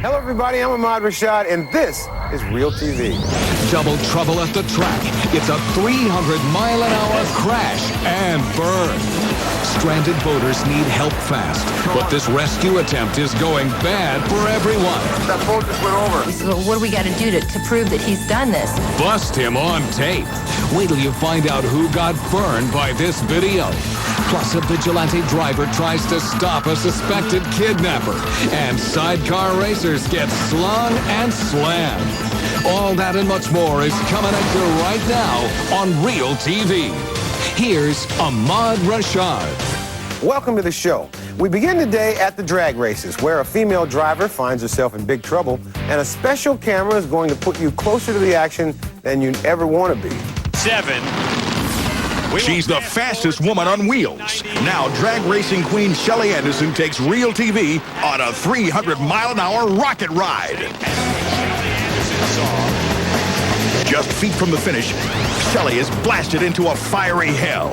Hello, everybody. I'm Ahmad Rashad, and this is Realtv. Double trouble at the track. It's a 300-mile-an-hour crash and burn. Stranded boaters need help fast, but this rescue attempt is going bad for everyone. That boat just went over. So what do we got to do to prove that he's done this? Bust him on tape. Wait till you find out who got burned by this video. Plus, a vigilante driver tries to stop a suspected kidnapper, and sidecar racers get slung and slammed. All that and much more is coming at you right now on Realtv. Here's Ahmad Rashad. Welcome to the show. We begin today at the drag races, where a female driver finds herself in big trouble, and a special camera is going to put you closer to the action than you'd ever want to be. 7. She's the fastest woman on wheels. Now drag racing queen Shelly Anderson takes Realtv on a 300-mile-an-hour rocket ride. Just feet from the finish, Shelly is blasted into a fiery hell.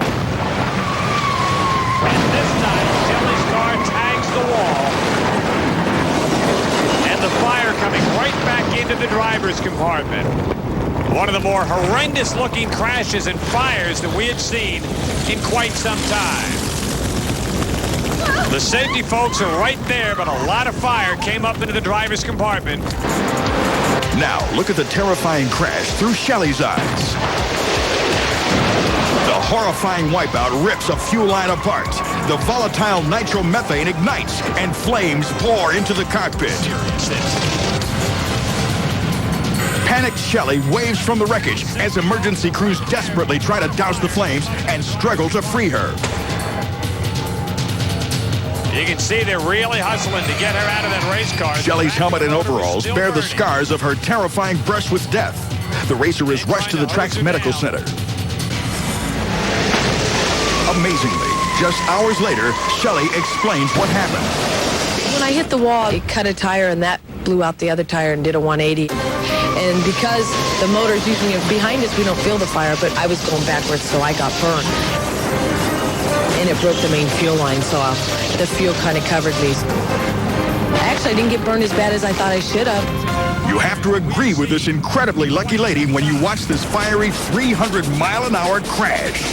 And this time, Shelly's car tags the wall. And the fire coming right back into the driver's compartment. One of the more horrendous-looking crashes and fires that we had seen in quite some time. The safety folks are right there, but a lot of fire came up into the driver's compartment. Now, look at the terrifying crash through Shelly's eyes. The horrifying wipeout rips a fuel line apart. The volatile nitromethane ignites, and flames pour into the cockpit. Panicked Shelly waves from the wreckage as emergency crews desperately try to douse the flames and struggle to free her. You can see they're really hustling to get her out of that race car. Shelly's helmet and overalls bear the scars of her terrifying brush with death. The racer is rushed to the track's medical center. Amazingly, just hours later, Shelly explains what happened. When I hit the wall, it cut a tire, and that blew out the other tire and did a 180. And because the motor's usually behind us, we don't feel the fire, but I was going backwards, so I got burned. And it broke the main fuel line, so the fuel kind of covered me. Actually, I didn't get burned as bad as I thought I should have. You have to agree with this incredibly lucky lady when you watch this fiery 300-mile-an-hour crash.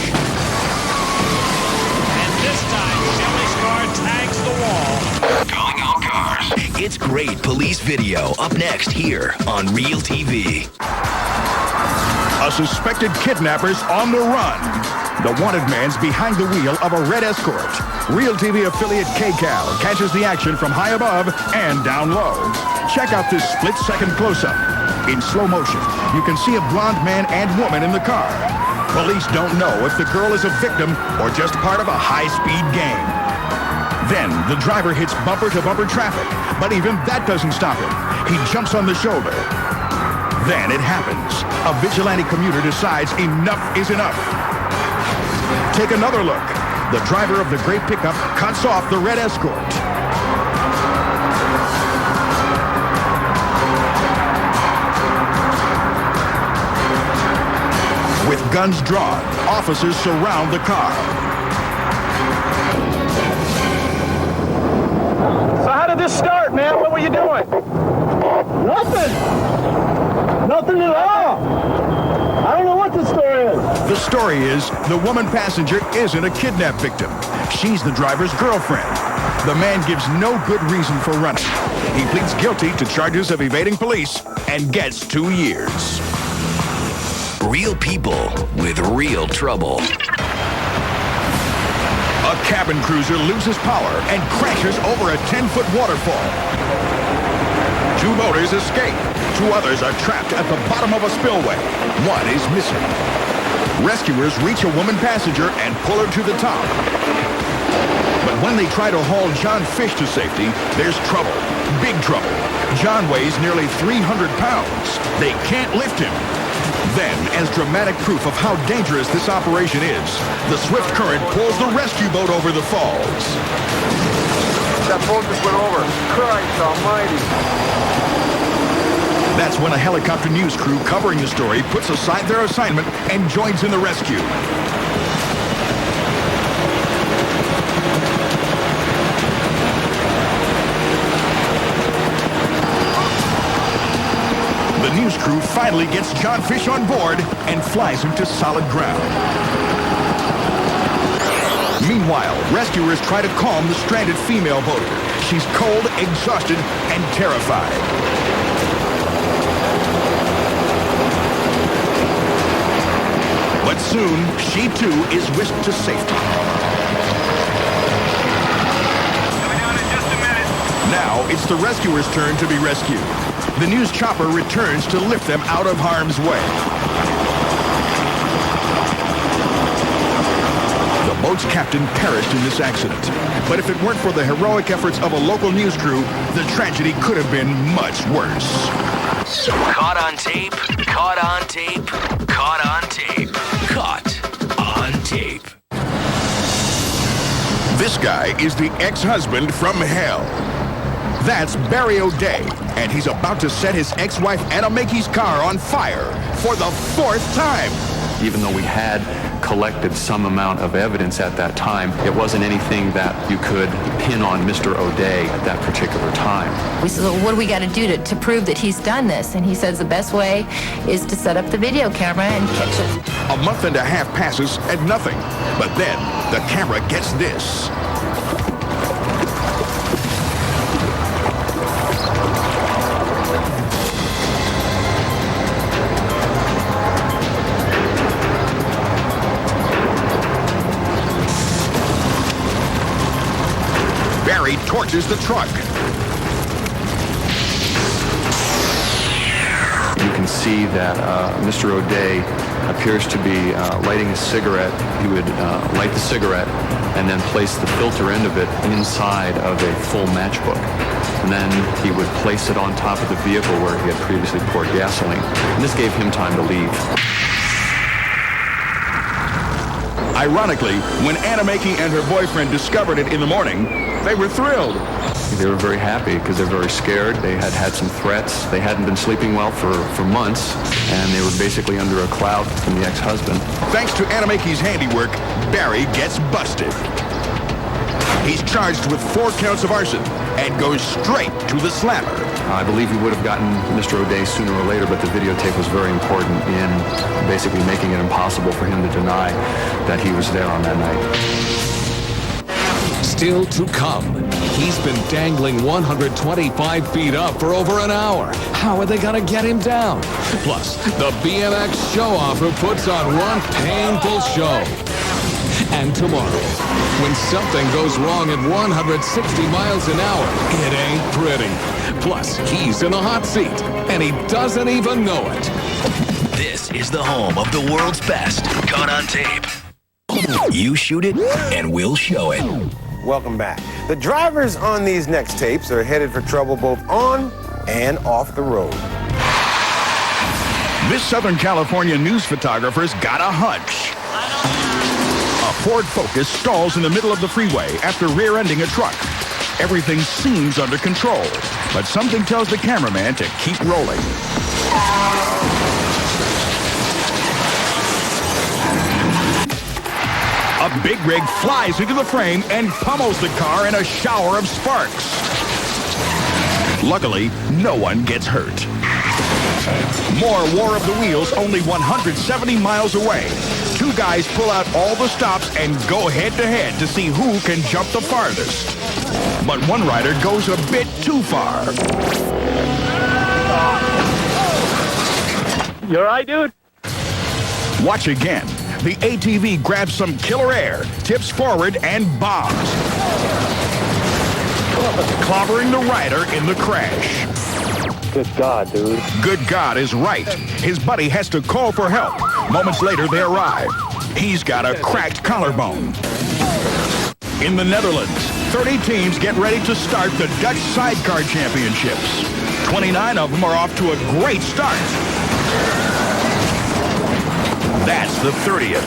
And this time, Shelly's car tags the wall. Calling all cars. It's great police video up next here on Realtv. A suspected kidnapper's on the run. The wanted man's behind the wheel of a red Escort. Realtv affiliate KCAL catches the action from high above and down low. Check out this split-second close-up. In slow motion, you can see a blonde man and woman in the car. Police don't know if the girl is a victim or just part of a high-speed gang. Then the driver hits bumper-to-bumper traffic, but even that doesn't stop him. He jumps on the shoulder. Then it happens. A vigilante commuter decides enough is enough. Take another look. The driver of the gray pickup cuts off the red Escort. With guns drawn, officers surround the car. So how did this start, man? What were you doing? Nothing. Nothing at all. I don't know what the story is. The story is the woman passenger isn't a kidnap victim. She's the driver's girlfriend. The man gives no good reason for running. He pleads guilty to charges of evading police and gets 2 years. Real people with real trouble. A cabin cruiser loses power and crashes over a 10-foot waterfall. 2 boaters escape. 2 others are trapped at the bottom of a spillway. 1 is missing. Rescuers reach a woman passenger and pull her to the top. But when they try to haul John Fish to safety, there's trouble. Big trouble. John weighs nearly 300 pounds. They can't lift him. Then, as dramatic proof of how dangerous this operation is, the swift current pulls the rescue boat over the falls. That boat just went over. Christ almighty. That's when a helicopter news crew covering the story puts aside their assignment and joins in the rescue. news crew finally gets John Fish on board and flies him to solid ground. Meanwhile, rescuers try to calm the stranded female boater. She's cold, exhausted, and terrified. But soon, she too is whisked to safety. Now, it's the rescuers' turn to be rescued. The news chopper returns to lift them out of harm's way. The boat's captain perished in this accident. But if it weren't for the heroic efforts of a local news crew, the tragedy could have been much worse. Caught on tape, caught on tape, caught on tape, caught on tape. This guy is the ex-husband from hell. That's Barry O'Day, and he's about to set his ex-wife Anna Mackey's car on fire for the 4th time. Even though we had collected some amount of evidence at that time, it wasn't anything that you could pin on Mr. O'Day at that particular time. We said, well, what do we got to do to prove that he's done this? And he says the best way is to set up the video camera and catch it. A month and a half passes and nothing. But then the camera gets this. Barry torches the truck. You can see that Mr. O'Day appears to be lighting a cigarette. He would light the cigarette and then place the filter end of it inside of a full matchbook. And then he would place it on top of the vehicle where he had previously poured gasoline. And this gave him time to leave. Ironically, when Anna Mackey and her boyfriend discovered it in the morning, they were thrilled. They were very happy because they're very scared. They had had some threats. They hadn't been sleeping well for months, and they were basically under a cloud from the ex-husband. Thanks to Anna Mackey's handiwork, Barry gets busted. He's charged with 4 counts of arson and goes straight to the slammer. I believe we would have gotten Mr. O'Day sooner or later, but the videotape was very important in basically making it impossible for him to deny that he was there on that night. Still to come. He's been dangling 125 feet up for over an hour. How are they going to get him down? Plus, the BMX show-off who puts on one painful show. And tomorrow, when something goes wrong at 160 miles an hour, it ain't pretty. Plus, he's in the hot seat, and he doesn't even know it. This is the home of the world's best. Caught on tape. You shoot it, and we'll show it. Welcome back. The drivers on these next tapes are headed for trouble both on and off the road. This Southern California news photographer's got a hunch. A Ford Focus stalls in the middle of the freeway after rear-ending a truck. Everything seems under control, but something tells the cameraman to keep rolling. A big rig flies into the frame and pummels the car in a shower of sparks. Luckily, no one gets hurt. More War of the Wheels only 170 miles away. 2 guys pull out all the stops and go head-to-head to see who can jump the farthest. But one rider goes a bit too far. You all right, dude? Watch again. The ATV grabs some killer air, tips forward, and bombs, clobbering the rider in the crash. Good God, dude. Good God is right. His buddy has to call for help. Moments later, they arrive. He's got a cracked collarbone. In the Netherlands, 30 teams get ready to start the Dutch Sidecar Championships. 29 of them are off to a great start. That's the 30th.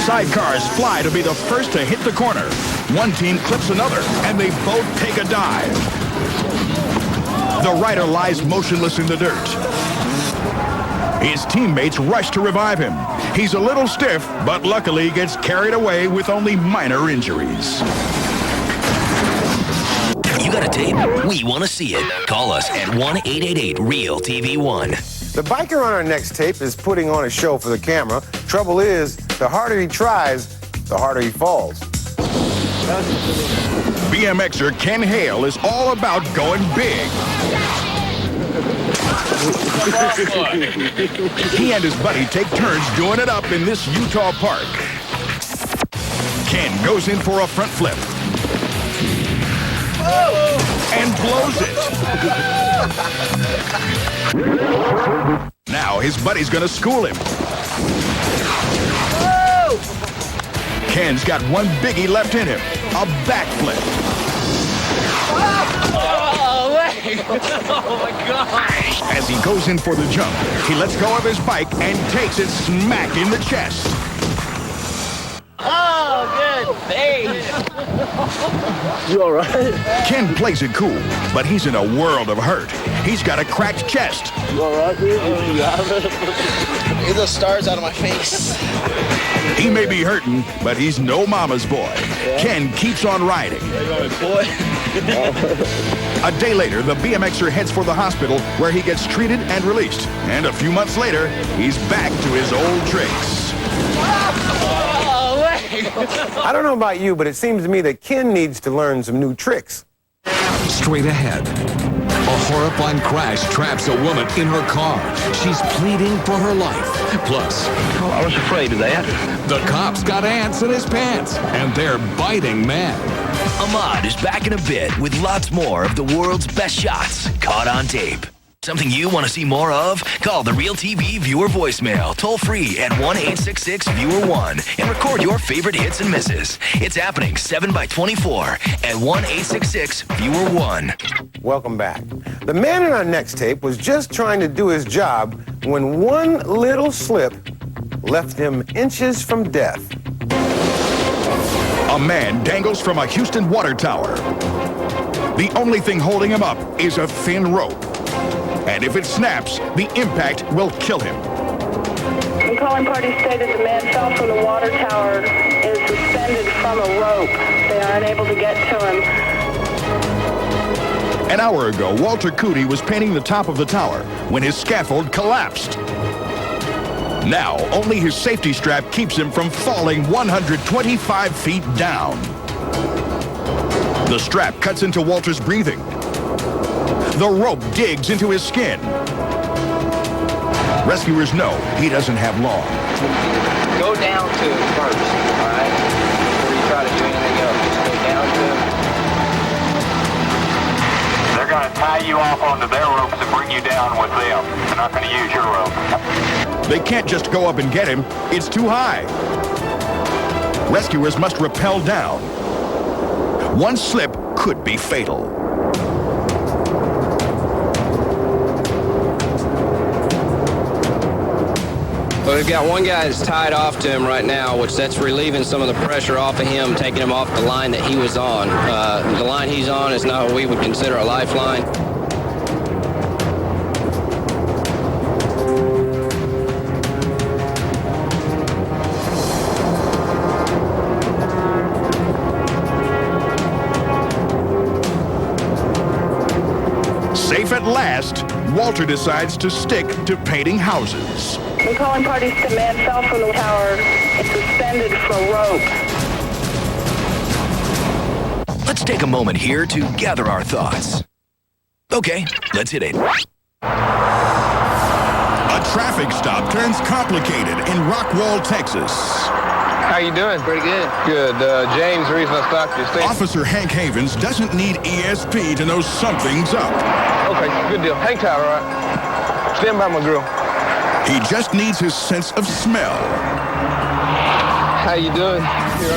Sidecars fly to be the first to hit the corner. One team clips another, and they both take a dive. The rider lies motionless in the dirt. His teammates rush to revive him. He's a little stiff, but luckily gets carried away with only minor injuries. You got a tape? We want to see it. Call us at 1-888-REAL-TV1. The biker on our next tape is putting on a show for the camera. Trouble is, the harder he tries, the harder he falls. BMXer Ken Hale is all about going big. He and his buddy take turns doing it up in this Utah park. Ken goes in for a front flip. And blows it. Now his buddy's gonna school him. Ken's got one biggie left in him, a backflip. Oh, wait. Oh, my God. As he goes in for the jump, he lets go of his bike and takes it smack in the chest. Oh, good. Hey. You all right? Ken plays it cool, but he's in a world of hurt. He's got a cracked chest. You all right, dude? You got it? Get those stars out of my face. He may be hurting, but he's no mama's boy. Ken keeps on riding. Boy. A day later, the BMXer heads for the hospital where he gets treated and released. And a few months later, he's back to his old tricks. Oh, wait. I don't know about you, but it seems to me that Ken needs to learn some new tricks. Straight ahead. A horrifying crash traps a woman in her car. She's pleading for her life. Plus, I was afraid of that. the cop's got ants in his pants, and they're biting men. Ahmad is back in a bit with lots more of the world's best shots caught on tape. Something you want to see more of? Call the Realtv viewer voicemail toll free at 1-866-VIEWER1 and record your favorite hits and misses. It's happening 7/24 at 1-866-VIEWER1. Welcome back. The man in our next tape was just trying to do his job when one little slip left him inches from death. A man dangles from a Houston water tower. The only thing holding him up is a thin rope. And if it snaps, the impact will kill him. The calling party stated the man fell from the water tower and is suspended from a rope. They are unable to get to him. An hour ago, Walter Cootie was painting the top of the tower when his scaffold collapsed. Now, only his safety strap keeps him from falling 125 feet down. The strap cuts into Walter's breathing. The rope digs into his skin. Rescuers know he doesn't have long. Go down to it first, all right? Before you try to do anything else, just go down to it. They're going to tie you off onto their ropes and bring you down with them. They're not going to use your rope. They can't just go up and get him. It's too high. Rescuers must rappel down. One slip could be fatal. Well, we've got one guy that's tied off to him right now, which that's relieving some of the pressure off of him, taking him off the line that he was on. The line he's on is not what we would consider a lifeline. Safe at last, Walter decides to stick to painting houses. The calling party said the man fell from the tower and suspended from a rope. Let's take a moment here to gather our thoughts. Okay, let's hit it. A traffic stop turns complicated in Rockwall, Texas. How you doing? Pretty good. Good. James, the reason I stopped you. Officer Hank Havens doesn't need ESP to know something's up. Okay, good deal. Hang tight, all right? Stand by my grill. He just needs his sense of smell. How you doing?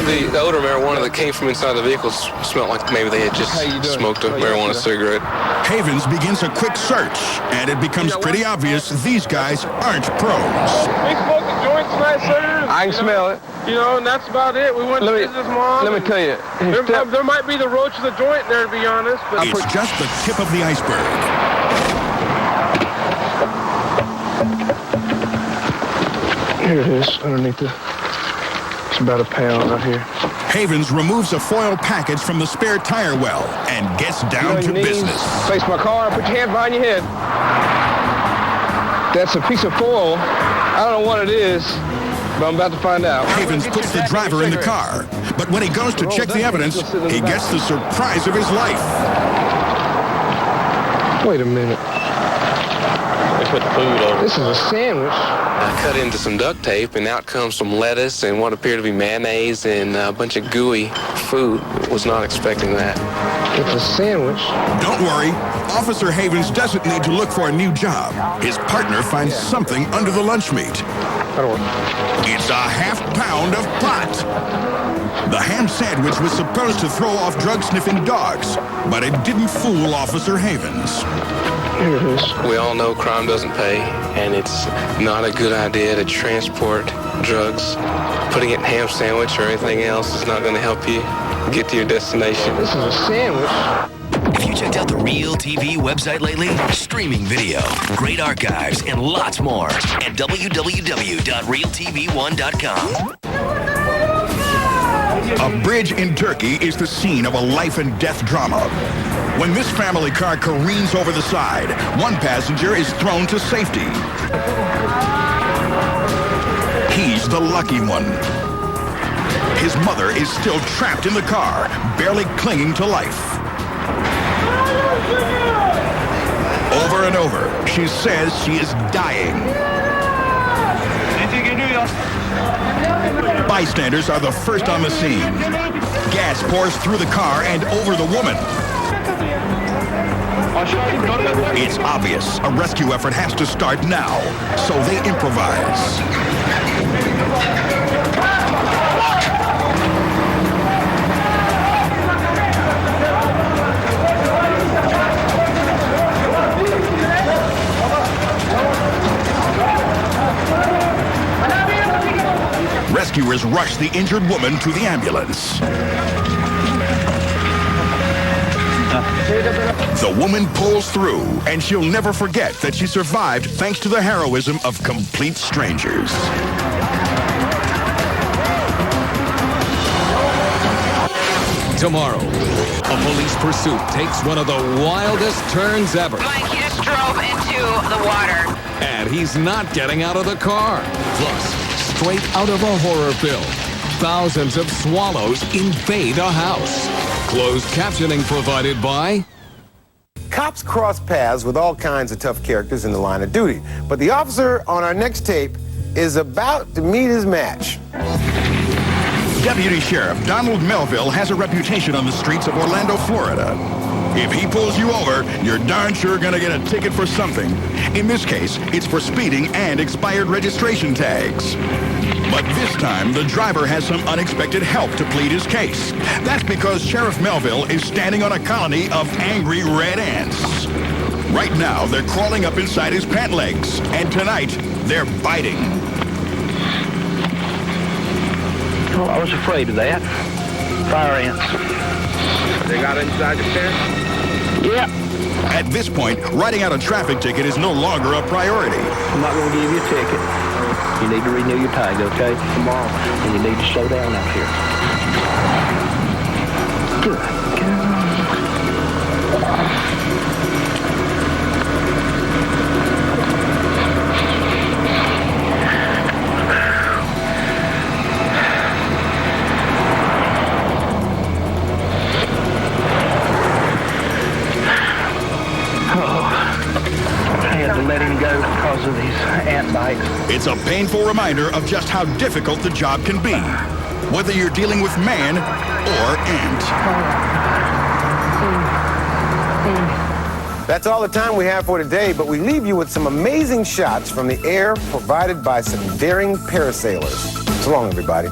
The odor of marijuana that came from inside the vehicle smelled like maybe they had just smoked a marijuana cigarette. Havens begins a quick search, and it becomes pretty obvious these guys aren't pros. We smoked the joint tonight, sir. I can smell it. You know, and that's about it. We went to visit his mom. Let me tell you. There might be the roach of the joint there, to be honest. But It's just the tip of the iceberg. Here it is, underneath the It's about a pound right here. Havens removes a foil package from the spare tire well and gets down to business. Face my car, put your hand behind your head. That's a piece of foil. I don't know what it is, but I'm about to find out. Havens puts the driver in the car, but when he goes to check the evidence, he gets the surprise of his life. Wait a minute. They put the food over. This is a sandwich. I cut into some duct tape, and out comes some lettuce and what appeared to be mayonnaise and a bunch of gooey food. Was not expecting that. It's a sandwich. Don't worry. Officer Havens doesn't need to look for a new job. His partner finds something under the lunch meat. It's a half pound of pot. The ham sandwich was supposed to throw off drug-sniffing dogs, but it didn't fool Officer Havens. Here it is. We all know crime doesn't pay, and it's not a good idea to transport drugs. Putting it in ham sandwich or anything else is not going to help you get to your destination. This is a sandwich. Have you checked out the Realtv website lately? Streaming video, great archives, and lots more at www.realtv1.com. A bridge in Turkey is the scene of a life and death drama. When this family car careens over the side, one passenger is thrown to safety. He's the lucky one. His mother is still trapped in the car, barely clinging to life. Over and over, she says she is dying. Bystanders are the first on the scene. Gas pours through the car and over the woman. It's obvious a rescue effort has to start now, so they improvise. Rescuers rush the injured woman to the ambulance. The woman pulls through, and she'll never forget that she survived thanks to the heroism of complete strangers. Tomorrow, a police pursuit takes one of the wildest turns ever. Mike, he just drove into the water. And he's not getting out of the car. Plus, straight out of a horror film, thousands of swallows invade a house. Closed captioning provided by... Cops cross paths with all kinds of tough characters in the line of duty. But the officer on our next tape is about to meet his match. Deputy Sheriff Donald Melville has a reputation on the streets of Orlando, Florida. If he pulls you over, you're darn sure gonna get a ticket for something. In this case, it's for speeding and expired registration tags. But this time, the driver has some unexpected help to plead his case. That's because Sheriff Melville is standing on a colony of angry red ants. Right now, they're crawling up inside his pant legs, and tonight, they're biting. Well, I was afraid of that. Fire ants. They got inside the tent? Yeah. At this point, writing out a traffic ticket is no longer a priority. I'm not going to give you a ticket. You need to renew your tag, okay? Tomorrow. And you need to slow down out here. Good. Because of these ant bites. It's a painful reminder of just how difficult the job can be, whether you're dealing with man or ant. That's all the time we have for today, but we leave you with some amazing shots from the air provided by some daring parasailers. So long, everybody.